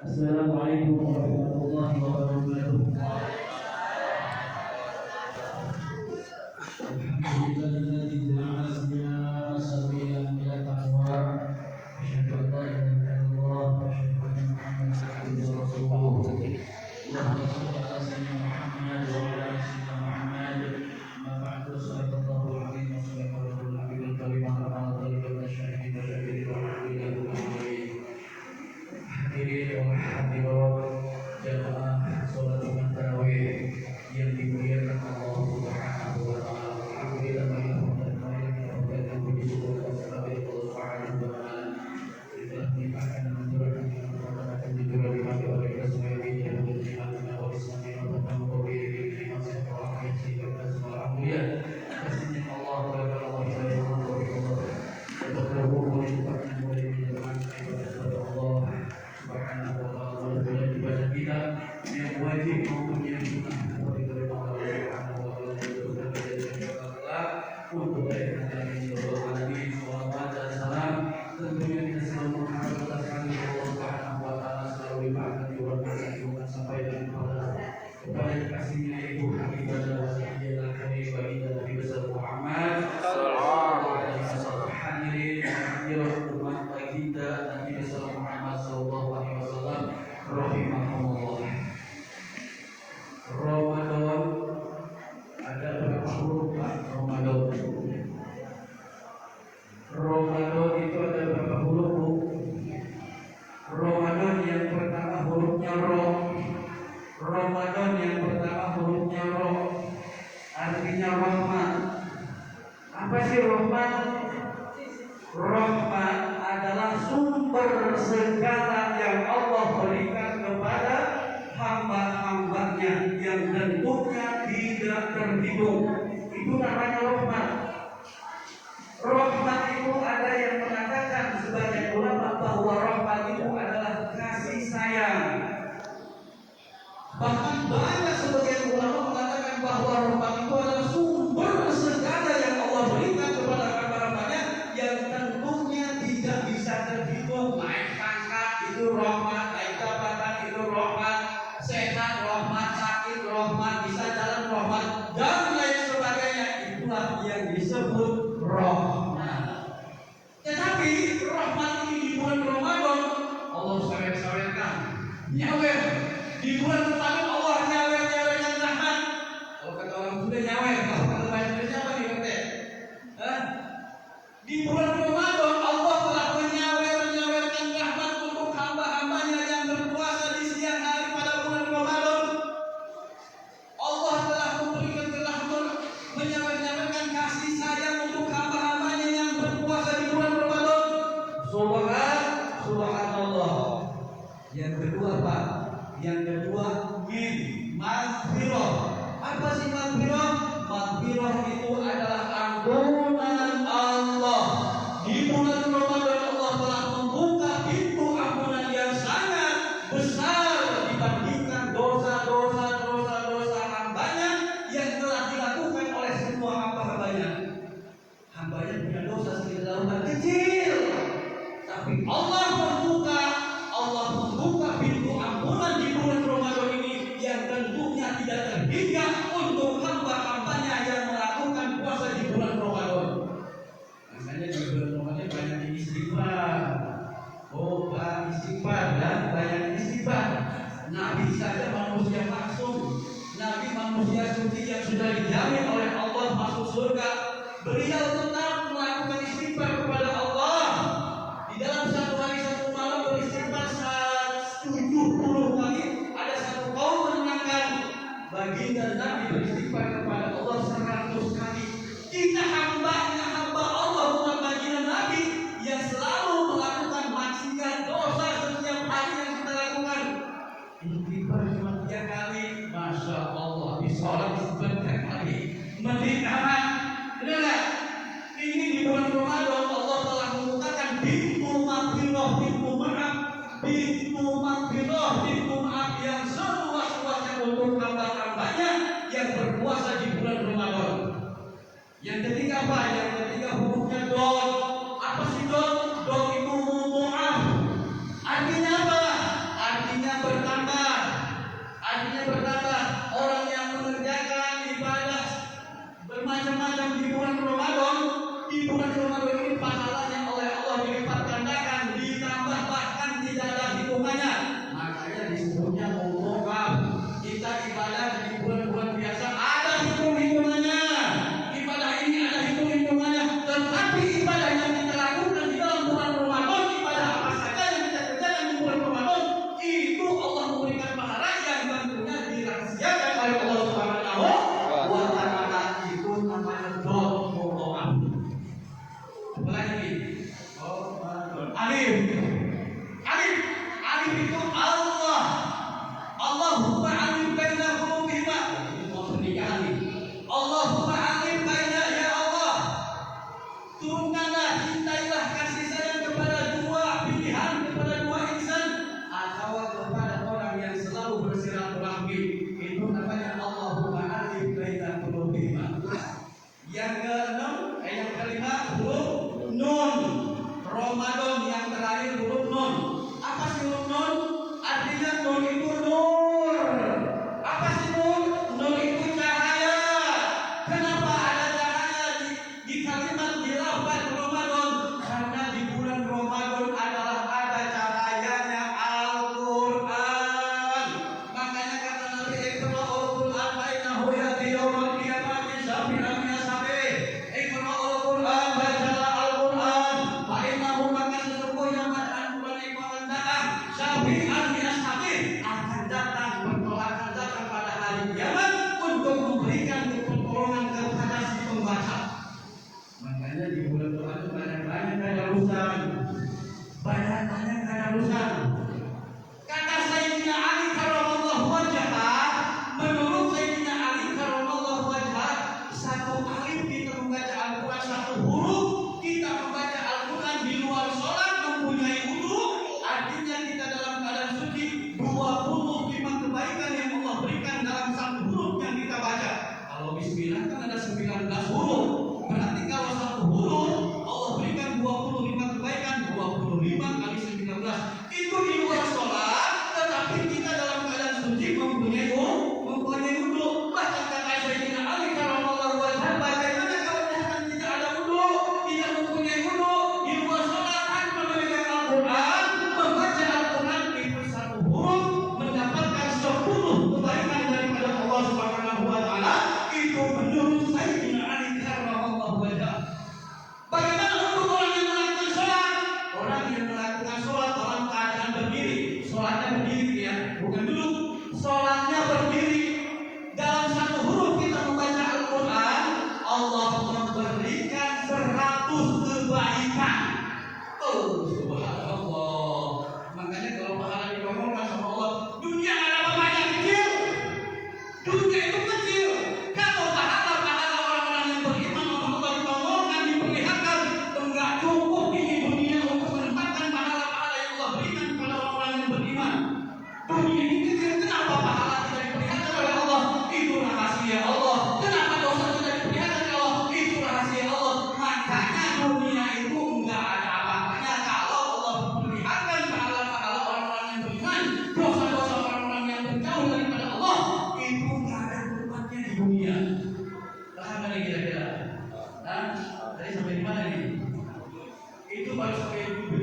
Assalamualaikum warahmatullahi wabarakatuh. Alhamdulillahilladzi ja'alana sabilan ila taqwa. Asyhadu an la ilaha illallah wa asyhadu anna Muhammadan abduhu wa rasuluh. Allahumma shalli ala sayyidina Muhammad wa ala ali sayyidina Muhammad. Amma ba'du, sallallahu alaihi wa sallam ala nabiyil karim wa ala alihi wa sahbihi wa sallam. Hadirin wa hadirat jamaah salat Jumat tarawih yang dimuliakan Allah Subhanahu wa taala. Alhamdulillah yang puji syukur kepada Allah Subhanahu wa taala. Kita melimpahkan anugerah yang berkah di bulan Ramadan oleh Rasulullah yang berjihad wa Islam wa tawakkul di masa terakhir sehingga semua mulia. Kasihnya Allah kepada Allah yang berkuasa. Kita berhubung dengan Allah Subhanahu wa taala dalam ibadah kita yang wajib maupun yang sunnah seperti dari Allah Subhanahu wa taala untuk dari Nabi sallallahu dan salam tentunya kita selalu mengharapkan Allah Subhanahu wa taala selalu diberikan kekuatan sampai dan kepada kasihnya itu ibadah wasiyah kami bagi Nabi besar Muhammad sallallahu alaihi wasallam. Hadirin yang umat baginda Nabi besar Muhammad sallallahu alaihi wasallam rahimahullah. Ramadan ada berapa huruf Pak? Ramadan itu ada berapa huruf Bu? Ramadan yang pertama hurufnya Ro. Ramadan yang pertama hurufnya Ro, artinya rahmat. Apa sih rahmat? Rahmat adalah sumber segala yang Allah berikan kepada hamba-hambanya yang tentunya tidak terhitung. Itu namanya rahmat. Rahmat itu ada yang mengatakan sebagai ulama bahwa rahmat itu adalah kasih sayang. Bahkan banyak sebagian ulama mengatakan bahwa rahmat itu adalah sumber segala yang Allah berikan kepada hamba-hambanya yang tentunya tidak bisa terhitung. Naik pangkat itu rahmat, naik jabatan itu rahmat, sehat rahmat, sakit rahmat, bisa jalan rahmat, dan lain sebagainya. Itulah yang disebut rahmat. Tetapi rahmat ini di bulan Ramadan Allah sawer-sawerkan, nyawer. Di bulan Ramadan Allah nyawer-nyawerkan rahmat. Kalau kata orang sudah nyawer, kalau kata bahasa apa nih kata? Di bulan Ramadan Allah telah menyawer-nyawerkan rahmat untuk hamba-hambanya yang berpuasa di siang hari pada bulan Ramadan. Allah telah menyawer-nyawerkan kasih sayang untuk hamba-hambanya yang berpuasa di bulan Ramadan. Subhanallah. Yang kedua Pak, yang kedua maghfirah. Apa sih maghfirah? Maghfirah itu adalah ampunan Allah. Di bulan Ramadan Allah telah membuka pintu ampunan yang sangat besar dibandingkan dosa-dosa hambanya yang telah dilakukan oleh semua hamba-hambanya. Hambanya punya dosa sedikit kecil, tapi Allah membuka pintu ampunan di bulan Ramadan ini yang tentunya tidak terhingga untuk hamba-hambanya yang melakukan puasa di bulan Ramadan. Makanya di bulan Ramadan banyak istighfar. Oh, istighfar dan banyak istighfar. Nabi saja manusia maksum, Nabi manusia suci yang sudah dijamin oleh Allah masuk surga. Beliau tetap melakukan istighfar kepada Allah. Di dalam satu hari satu malam beristighfar 70 kali. Ada satu kaum menenangkan baginda Nabi beristighfar kepada Allah 100 kali. Kita hamba Allah bukan baginda Nabi yang selalu melakukan maksiat dosa setiap hari yang kita lakukan. Istighfar cuma 3 kali, masya Allah. Di sholat istighfar 3 kali. Menit aman. Benar? Ini di bulan Ramadan Allah telah membukakan pintu maghfirah, pintu maaf yang seluas-luasnya untuk hamba-hambanya yang berpuasa di bulan Ramadan. Yang ketiga apa? Yang ketiga hurufnya dol. Apa sih dol? Dol itu mu'af. Artinya apa? Artinya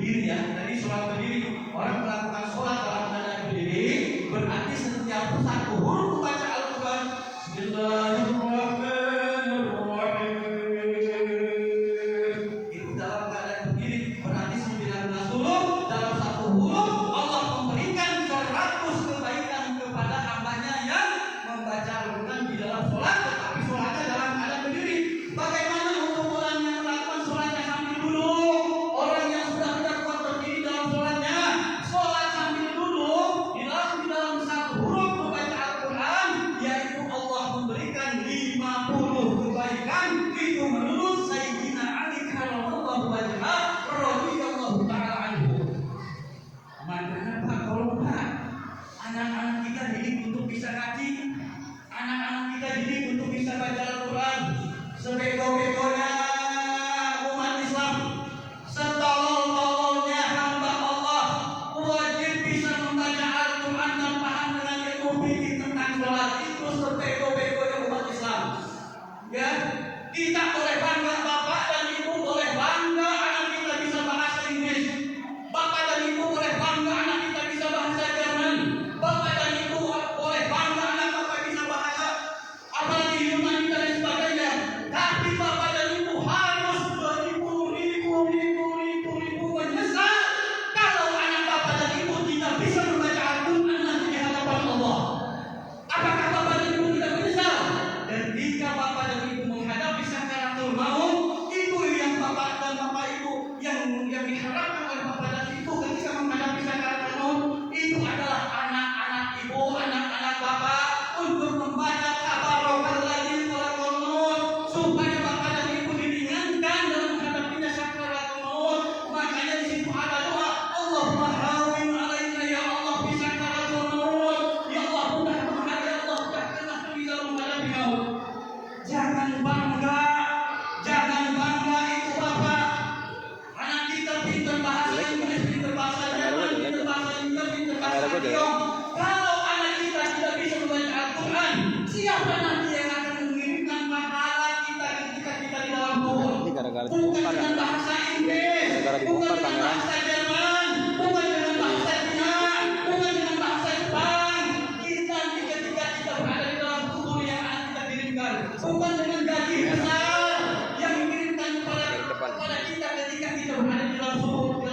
berdiri ya. Tadi sholat berdiri, orang melakukan sholat dalam keadaan berdiri, berarti setiap satu huruf membaca Al-Quran. Bismillahirrahmanirrahim. Itu dalam keadaan berdiri, berarti 19 huruf. Dalam satu huruf Allah memberikan 100 kebaikan kepada hambanya yang membaca Al-Quran di dalam sholat, tetapi sholatnya dalam keadaan berdiri. Bagaimana untuk orang yang melakukan sholatnya sambil duduk? Orang yang sudah tidak kuat berdiri dalam sholatnya, sholat sambil duduk di dalam satu huruf membaca Al-Quran, yaitu Allah memberikan 50 kebaikan. Itu menurut Sayyidina Ali karramallahu wajhah radhiyallahu ta'ala anhu. Makanya Pak, kalau Pak, anak-anak kita didik untuk bisa ngaji, anak-anak kita didik untuk bisa baca Al-Quran. Sebego-begonya umat Islam, setolol-tololnya hamba Allah, wajib bisa membaca Al-Quran dan paham dengan ilmu fikih tentang sholat. Itu sebego-begonya umat Islam. Ya, kita boleh bangga, bapak dan ibu boleh bangga anak kita bisa bahasa Inggris. Bapak dan ibu boleh bangga anak kita bisa bahasa Jerman. Bapak dan ibu boleh bangga anak bapak bisa bahasa apalagi Yunani dan sebagainya. Tapi bapak dan ibu harus beribu-ribu menyesal kalau anak bapak dan ibu tidak bisa membaca Al-Quran nanti di hadapan Allah. Apakah bapak dan ibu tidak menyesal? Dan jika bapak dan ibu menghadapi sakaratul maut, itu yang bapak dan bapak ibu yang diharapkan oleh bapak dan ibu ketika menghadapi sakaratul maut, itu adalah anak-anak ibu, anak-anak bapak untuk membaca tabarakalladzi khalaqal maut supaya bapak dan ibu diringankan dalam menghadapinya sakaratul maut. Makanya di situ ada doa, Allahumma hawwin 'alaina ya Allah fi sakaratul maut. Ya Allah, mudah-mudahan ya Allah mudahkanlah kami dalam menghadapi maut. Jangan bangga itu bapak. Anak kita pintar bahasa Inggris, pintar bahasa Jerman, pintar bahasa Inggris, pintar bahasa Tiong. Kalau anak kita tidak bisa membaca Al-Quran, siapa nanti yang akan mengirimkan pahala kita ketika kita di dalam kubur? Bukan dengan bahasa Inggris, bukan dengan bahasa Jerman, bukan dengan bahasa Cina, bukan dengan bahasa Jepang. Kita ketika kita berada di dalam kubur yang akan kita kirimkan, bukan dengan gaji besar yang dikirimkan kepada kita ketika kita berada di dalam kubur,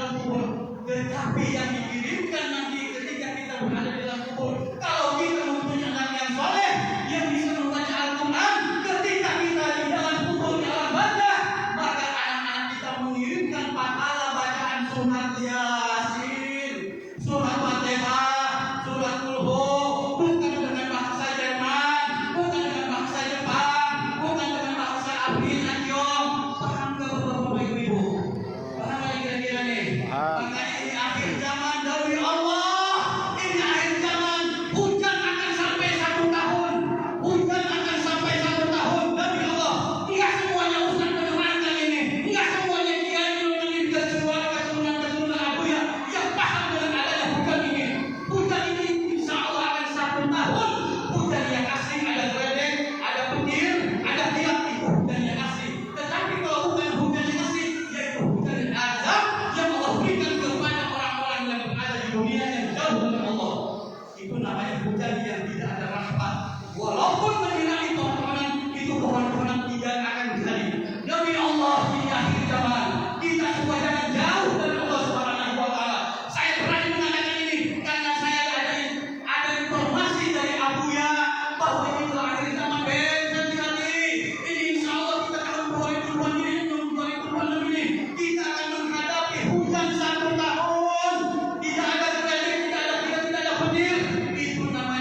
tetapi yang dikirimkan nanti ketika kita berada di dalam kubur. Kalau kita mempunyai anak yang soleh yang bisa membaca Al-Quran ketika kita di dalam kubur di alam barzah, maka anak-anak kita mengirimkan pahala bacaan surat Yasin, surat Fatihah, surat Al-Hu, bukan dengan bahasa Jerman, bukan dengan bahasa Jepang, bukan dengan bahasa Abin Akyong. Paham ke bapak-bapak ibu-ibu? Paham nggak kira-kira nih? Makanya ini akhir zaman dari Allah. Ini akhir zaman. Hujan akan sampai 1 tahun. Hujan akan sampai 1 tahun dari Allah. Tidak semuanya ustaz menerangkan ini. Tidak semuanya kiai menerangkan kesuruhan Abu ya yang paham dengan adanya hujan ini. Hujan ini insya Allah akan 1 tahun. Hujan yang asli ada geledek, ada petir, ada tiap itu hujan yang asli. Tetapi kalau bukan hujan yang asli, yaitu hujan azab yang Allah berikan kepada orang-orang yang berada di dunia yang jauh dari Allah. Itu namanya hujan yang tidak ada rahmat. Walaupun menghilangkan pohon-pohonan, itu pohon-pohonan tidak akan jadi. Demi Allah di akhir zaman, kita semua jangan jauh dari Allah Subhanahu wa Ta'ala. Saya berani mengatakan ini karena saya ada informasi dari Abuya bahwa ini telah akhir zaman. Ini insya Allah kita tahun 2020 ini kita akan menghadapi hujan 1 tahun. Tidak ada geledek, tidak ada petir. Itu namanya